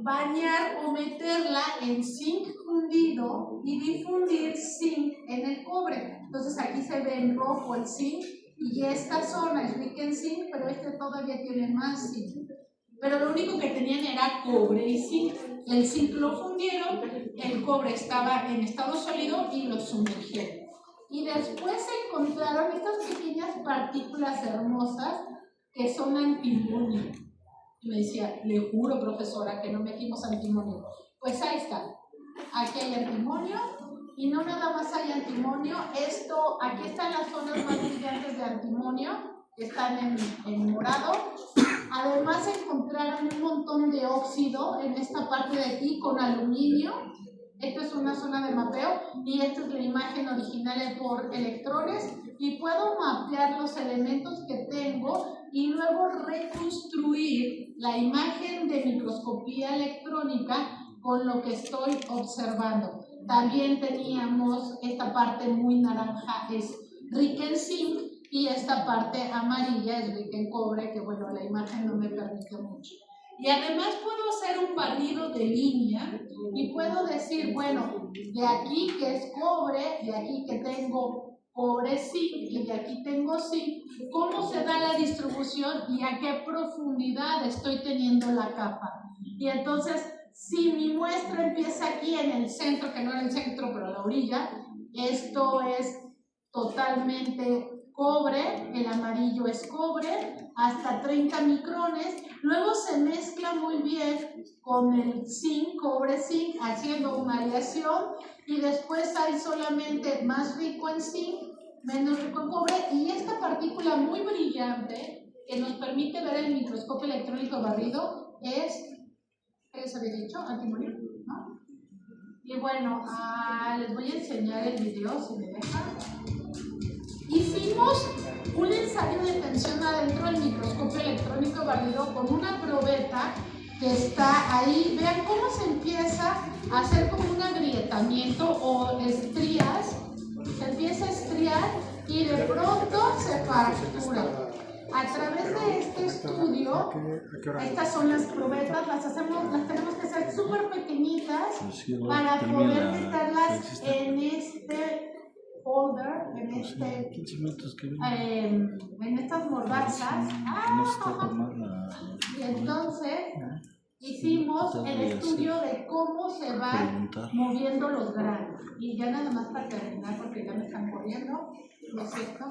bañar o meterla en zinc fundido y difundir zinc en el cobre. Entonces aquí se ve en rojo el zinc, y esta zona es rica en zinc, pero este todavía tiene más zinc. Pero lo único que tenían era cobre y zinc. El zinc lo fundieron, el cobre estaba en estado sólido y lo sumergieron. Y después se encontraron estas pequeñas partículas hermosas que son antimonio. Y me decía, le juro, profesora, que no metimos antimonio. Pues ahí está. Aquí hay antimonio, y no nada más hay antimonio. Aquí están las zonas más brillantes de antimonio, que están en morado. Además encontraron un montón de óxido en esta parte de aquí con aluminio. Esto es una zona de mapeo, y esta es la imagen original por electrones, y puedo mapear los elementos que tengo y luego reconstruir la imagen de microscopía electrónica con lo que estoy observando. También teníamos esta parte muy naranja, es rica en zinc, y esta parte amarilla es rica en cobre, que bueno, la imagen no me permite mucho. Y además puedo hacer un barrido de línea y puedo decir, bueno, de aquí que es cobre, de aquí que tengo cobre zinc y de aquí tengo zinc, cómo se da la distribución y a qué profundidad estoy teniendo la capa. Y entonces, si mi muestra empieza aquí en el centro, que no era el centro, pero a la orilla, esto es totalmente cobre, el amarillo es cobre, hasta 30 micrones, luego se mezcla muy bien con el zinc, cobre-zinc, haciendo una aleación, y después hay solamente más rico en zinc, menos rico en cobre, y esta partícula muy brillante que nos permite ver el microscopio electrónico barrido es, ¿qué les había dicho? Antimonio, ¿no? Y bueno, les voy a enseñar el video si me dejan. Hicimos un ensayo de tensión adentro del microscopio electrónico barrido con una probeta que está ahí. Vean cómo se empieza a hacer como un agrietamiento o estrías. Se empieza a estriar y de pronto se fractura. a través de este estudio, estas son las probetas, las tenemos que hacer súper pequeñitas para poder meterlas en este folder, en estas mordazas. Y entonces hicimos el estudio de cómo se van moviendo los granos. Y ya nada más para terminar, porque ya me están corriendo, ¿no es cierto?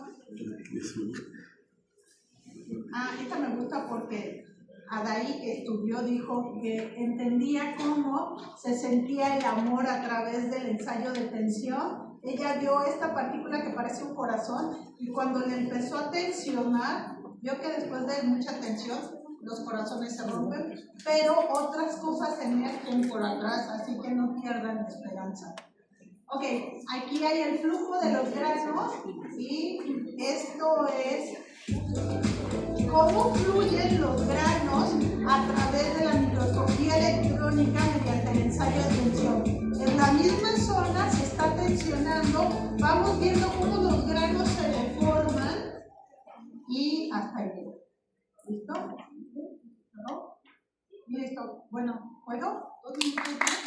Esta me gusta porque Adaí, que estudió, dijo que entendía cómo se sentía el amor a través del ensayo de tensión. Ella vio esta partícula que parece un corazón y cuando le empezó a tensionar, vio que después de mucha tensión los corazones se rompen, pero otras cosas emergen por atrás, así que no pierdan la esperanza. Ok, aquí hay el flujo de los granos y esto es cómo fluyen los granos a través de la microscopía electrónica mediante el ensayo de tensión. En la misma zona se está tensionando, vamos viendo cómo los granos se deforman y hasta ahí. ¿Listo? ¿No? Listo. Bueno, ¿puedo? 2 minutos más.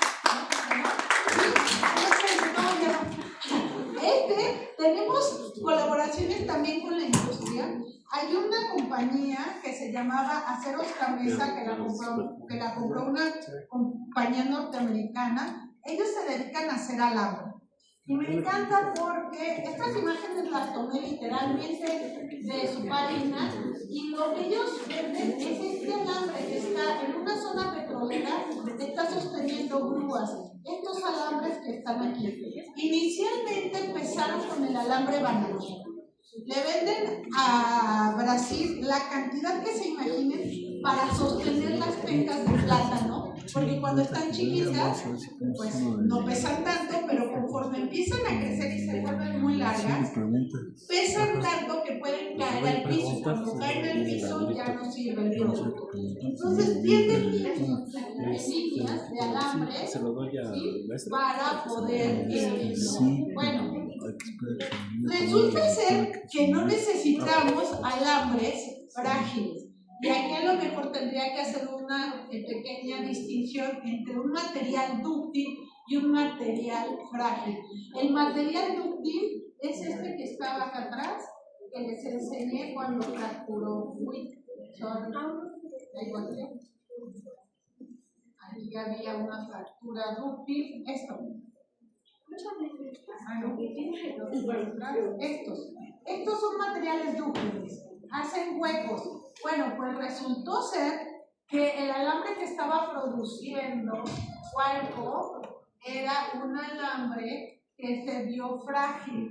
Tenemos colaboraciones también con la industria. Hay una compañía que se llamaba Aceros Camesa, que la compró una compañía norteamericana. Ellos se dedican a hacer alambre. Y me encanta porque estas imágenes las tomé literalmente de su página y lo que ellos venden es este alambre que está en una zona petrolera, está sosteniendo grúas. Estos alambres que están aquí. Inicialmente empezaron con el alambre bananero. Le venden a Brasil la cantidad que se imaginen para sostener las pencas de plátano, porque cuando están chiquitas, pues no pesan tanto, pero conforme empiezan a crecer y se vuelven muy largas, pesan tanto que pueden caer al piso. Cuando caen al piso ya no sirve el producto. Entonces tienen líneas de alambres para poder bueno, resulta ser que no necesitamos alambres frágiles. Y aquí a lo mejor tendría que hacer una pequeña distinción entre un material dúctil y un material frágil. El material dúctil es este que estaba acá atrás, que les enseñé cuando fracturó. Aquí había una fractura dúctil. Estos son materiales dúctiles, hacen huecos. Bueno, pues resultó ser que el alambre que estaba produciendo Hualco era un alambre que se vio frágil,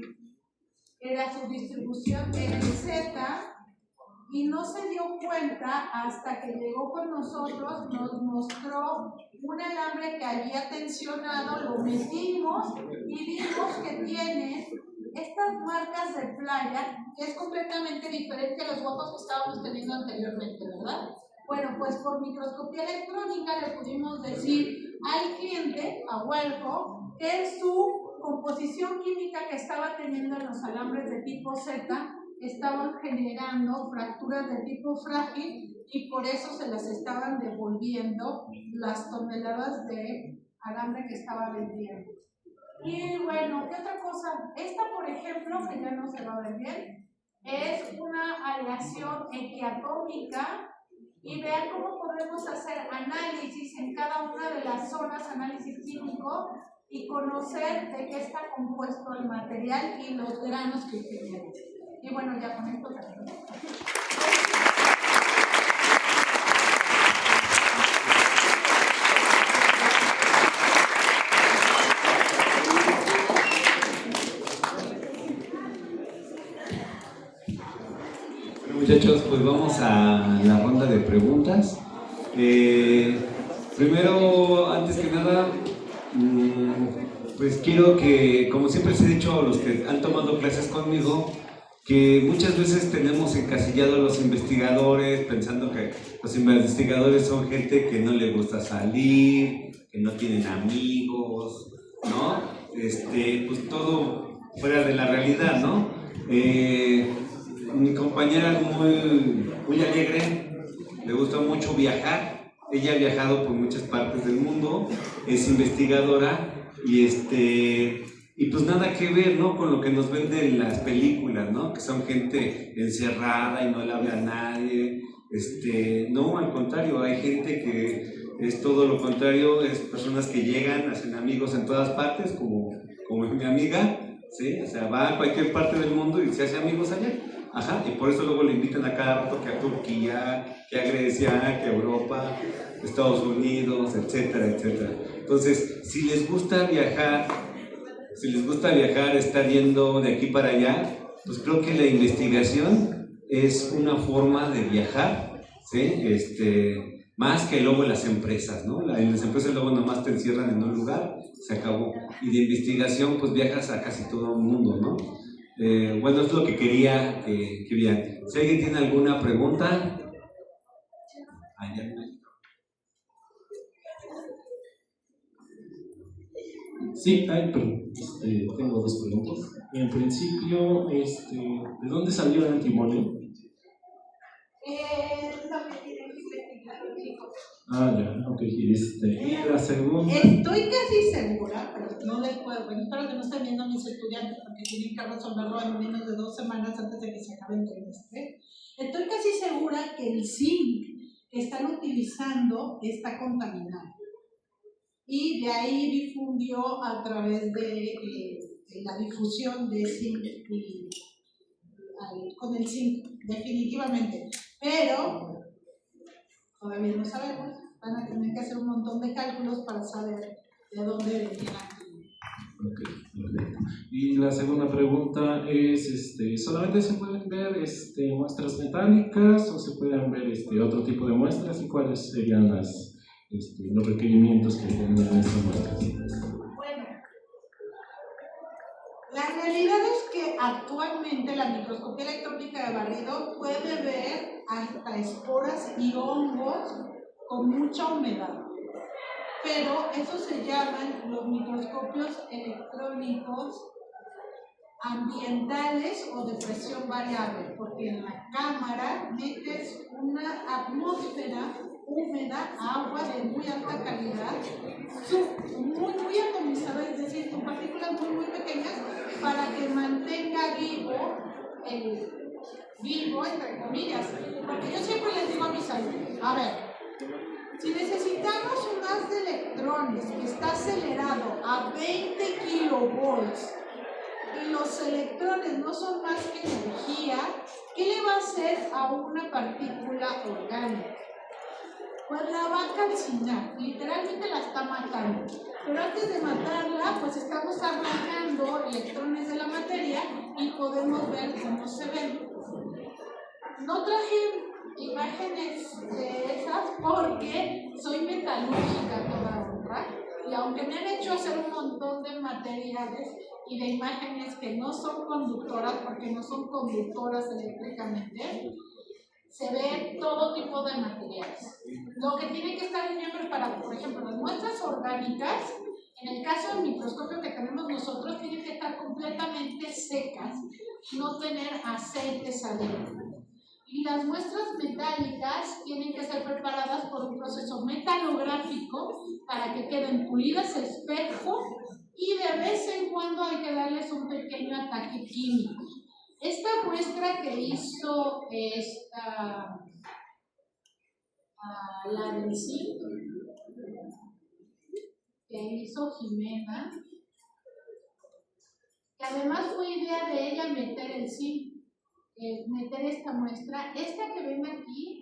era su distribución en Z y no se dio cuenta hasta que llegó con nosotros, nos mostró un alambre que había tensionado, lo metimos y vimos que tiene estas marcas de playa, que es completamente diferente a los huecos que estábamos teniendo anteriormente, ¿verdad? Bueno, pues por microscopía electrónica le pudimos decir al cliente, a Huelco, que su composición química que estaba teniendo en los alambres de tipo Z estaban generando fracturas de tipo frágil y por eso se las estaban devolviendo las toneladas de alambre que estaba vendiendo. Y bueno, ¿qué otra cosa? Esta, por ejemplo, que ya no se va a ver bien, es una aleación equiatómica y vean cómo podemos hacer análisis en cada una de las zonas, análisis químico, y conocer de qué está compuesto el material y los granos que tiene. Y bueno, ya con esto termino. Muchachos, pues vamos a la ronda de preguntas. Primero, antes que nada, pues quiero que, como siempre les he dicho a los que han tomado clases conmigo, que muchas veces tenemos encasillados a los investigadores pensando que los investigadores son gente que no le gusta salir, que no tienen amigos, ¿no? Pues todo fuera de la realidad, ¿no? Mi compañera es muy alegre, le gusta mucho viajar. Ella ha viajado por muchas partes del mundo, es investigadora y pues nada que ver, ¿no? Con lo que nos venden las películas, ¿no? Que son gente encerrada y no le habla a nadie. No, al contrario, hay gente que es todo lo contrario, es personas que llegan, hacen amigos en todas partes, como es mi amiga, ¿sí? O sea, va a cualquier parte del mundo y se hace amigos allá. Ajá, y por eso luego le invitan a cada rato que a Turquía, que a Grecia, que a Europa, Estados Unidos, etcétera, etcétera. Entonces, si les gusta viajar, estar yendo de aquí para allá, pues creo que la investigación es una forma de viajar, ¿sí? Más que luego las empresas, ¿no? En las empresas luego nomás te encierran en un lugar, se acabó. Y de investigación, pues viajas a casi todo el mundo, ¿no? Bueno, es lo que quería que vean. Si alguien tiene alguna pregunta, allá. Sí, tengo dos preguntas. En principio, ¿de dónde salió el antimonio? Ah, ya, ok. Y la segunda. Estoy casi segura, pero no les puedo, bueno, espero que no estén viendo a mis estudiantes porque tienen que resolverlo en menos de 2 semanas antes de que se acabe el trimestre. Estoy casi segura que el zinc que están utilizando está contaminado. Y de ahí difundió a través de la difusión de zinc con el zinc, definitivamente. Pero todavía no sabemos, van a tener que hacer un montón de cálculos para saber de dónde venía. Ok, perfecto. Y la segunda pregunta es, ¿solamente se pueden ver muestras metálicas o se pueden ver otro tipo de muestras? ¿Y cuáles serían los requerimientos que tienen estas muestras? Bueno, la realidad es que actualmente la microscopía electrónica de barrido puede ver hasta esporas y hongos con mucha humedad. Pero eso se llaman los microscopios electrónicos ambientales o de presión variable, porque en la cámara metes una atmósfera húmeda, agua de muy alta calidad, muy atomizada, es decir, con partículas muy pequeñas, para que mantenga vivo, entre comillas. Porque yo siempre les digo a mis alumnos, a ver, si necesitamos un haz de electrones que está acelerado a 20 kilovolts y los electrones no son más que energía, ¿qué le va a hacer a una partícula orgánica? Pues la va a calcinar, literalmente la está matando. Pero antes de matarla, pues estamos arrancando electrones de la materia y podemos ver cómo se ven. No traje imágenes de esas porque soy metalúrgica toda honra, y aunque me han hecho hacer un montón de materiales y de imágenes que no son conductoras, porque no son conductoras eléctricamente, se ve todo tipo de materiales. Lo que tiene que estar bien preparado, por ejemplo, las muestras orgánicas, en el caso del microscopio que tenemos nosotros, tienen que estar completamente secas, no tener aceites adentro. Y las muestras metálicas tienen que ser preparadas por un proceso metalográfico para que queden pulidas a espejo, y de vez en cuando hay que darles un pequeño ataque químico. Esta muestra que hizo la del zinc, que hizo Jimena, que además fue idea de ella meter el zinc, meter esta muestra, esta que ven aquí,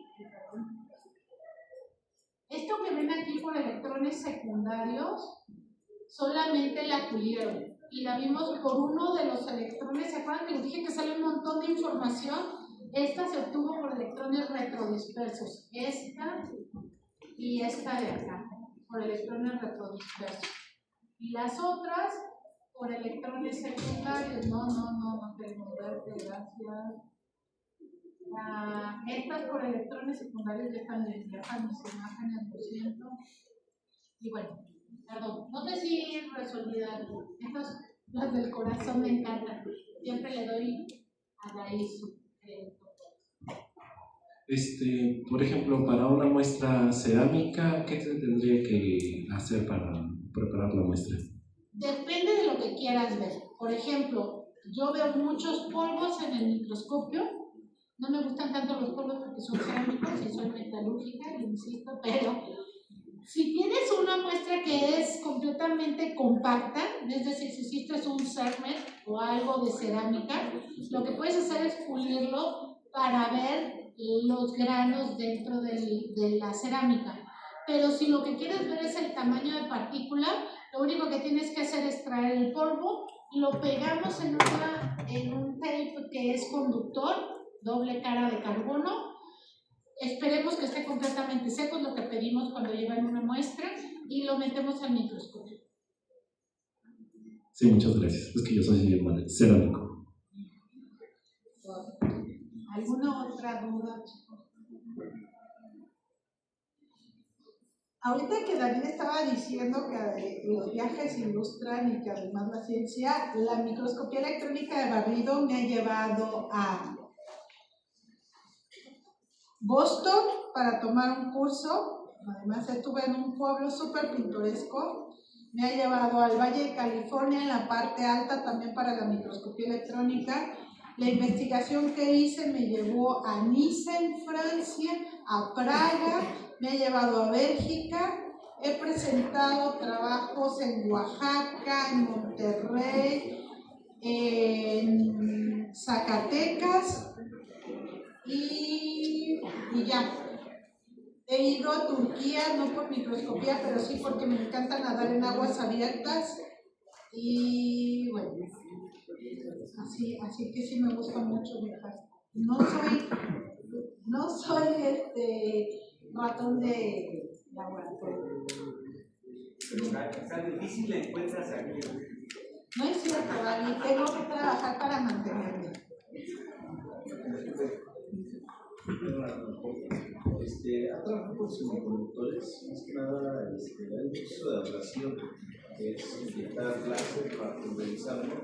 esto que ven aquí por electrones secundarios, solamente la pulieron y la vimos por uno de los electrones. ¿Se acuerdan que les dije que sale un montón de información? Esta se obtuvo por electrones retrodispersos, esta y esta de acá, por electrones retrodispersos, y las otras por electrones secundarios. No queremos verte, gracias. Estas por electrones secundarios dejan mis imágenes, lo siento. Y bueno, perdón, no sé si resolví algo. Estas, las del corazón me encantan. Siempre le doy a la ISO. Por ejemplo, para una muestra cerámica, ¿qué se tendría que hacer para preparar la muestra? Depende de lo que quieras ver. Por ejemplo, yo veo muchos polvos en el microscopio. No me gustan tanto los polvos porque son cerámicos y soy metalúrgica, lo insisto, pero si tienes una muestra que es completamente compacta, es decir, si hiciste un CERMET o algo de cerámica, lo que puedes hacer es pulirlo para ver los granos dentro de la cerámica. Pero si lo que quieres ver es el tamaño de partícula, lo único que tienes que hacer es traer el polvo, lo pegamos en un tape que es conductor, doble cara de carbono. Esperemos que esté completamente seco, es lo que pedimos cuando llevan una muestra, y lo metemos al microscopio. Sí, muchas gracias. Es que yo soy cerámico. ¿Alguna otra duda, chicos? Ahorita que David estaba diciendo que los viajes ilustran y que además la ciencia, la microscopía electrónica de barrido me ha llevado a Boston para tomar un curso. Además estuve en un pueblo súper pintoresco. Me ha llevado al Valle de California, en la parte alta también para la microscopía electrónica. La investigación que hice me llevó a Niza en Francia, a Praga, me ha llevado a Bélgica. He presentado trabajos en Oaxaca, en Monterrey, en Zacatecas y ya. He ido a Turquía, no por microscopía, pero sí porque me encanta nadar en aguas abiertas. Y bueno, así que sí me gusta mucho viajar. No soy ratón de laboratorio. Tan difícil la encuentras aquí. No es cierto, Dani, tengo que trabajar para mantenerme. Ha trabajado con semiconductores, más que nada hay un proceso de abrasión, que es inyectar láser para pulverizarlo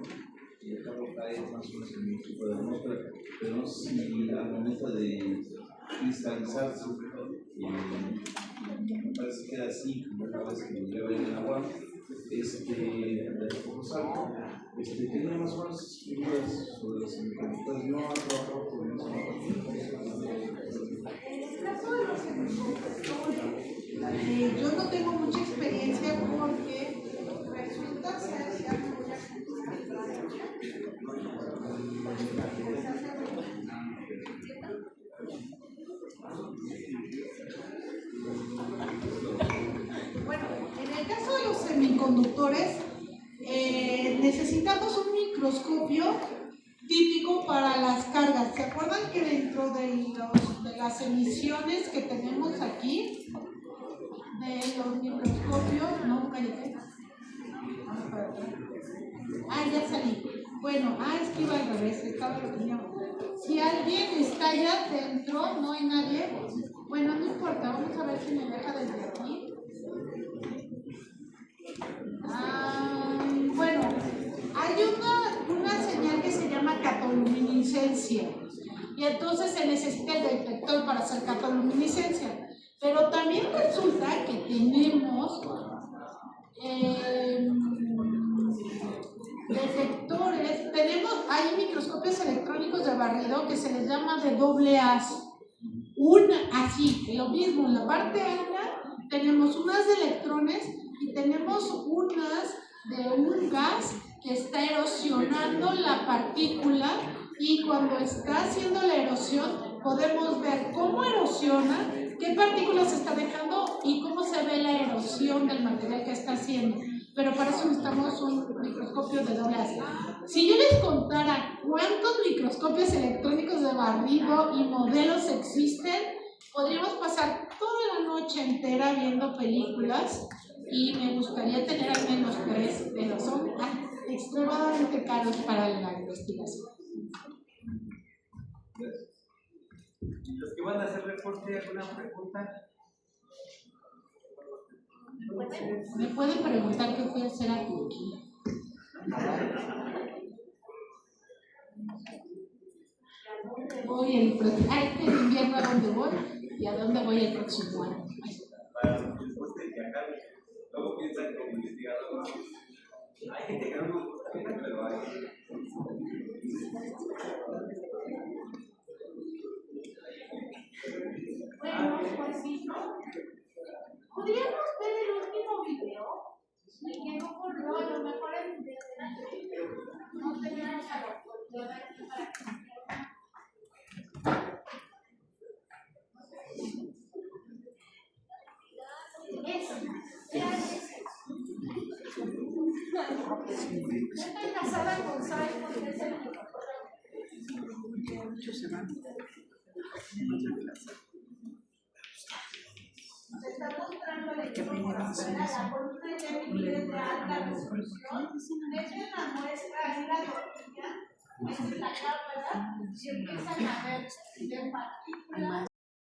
y dejarlo caer más o menos en un tipo de atmósfera, pero no sé si al momento de cristalizarse, me parece que queda así, como una vez que lo lleva en el agua, tenía más o menos dudas sobre los semiconductores, no ha trabajado con eso. En el caso de los semiconductores, yo no tengo mucha experiencia porque resulta ser que hace mucha Bueno, en el caso de los semiconductores, necesitamos un microscopio típico para las cargas. ¿Se acuerdan que dentro de las emisiones que tenemos aquí, de los microscopios, no, cállate. Vamos para atrás. Ya salí. Bueno, es que iba al revés, estaba lo que si alguien está allá dentro, no hay nadie, bueno, no importa, vamos a ver si me deja desde aquí. Bueno, hay una señal que se llama catoluminiscencia y entonces se necesita el detector para hacer catoluminiscencia, pero también resulta que tenemos detectores, hay microscopios electrónicos de barrido que se les llama de doble haz. Así, lo mismo, en la parte alta tenemos unas de electrones y tenemos unas de un gas que está erosionando la partícula y cuando está haciendo la erosión podemos ver cómo erosiona, qué partículas está dejando y cómo se ve la erosión del material que está haciendo. Pero para eso necesitamos un microscopio de doble haz. Si yo les contara cuántos microscopios electrónicos de barrido y modelos existen, podríamos pasar toda la noche entera viendo películas y me gustaría tener al menos 3, pero son extremadamente caros para la investigación. Los que van a hacer reporte, ¿alguna pregunta? Me pueden preguntar qué fui a hacer a Turquía. voy en invierno, a dónde voy y a dónde voy el próximo año. Para los tiempos de viajar, luego piensan que el investigador, hay gente que no nos gusta, pero hay. Bueno, pues sí, ¿no? ¿Podríamos ver el último video? Me quedó por lo, a lo mejor el video no tenemos a la productora aquí para que estoy casada con Sai porque es el se está mostrando el equipo por afuera, la columna ya es de alta resolución. Dejen la muestra en la tortilla, esta es la cámara, y empiezan a ver de partículas.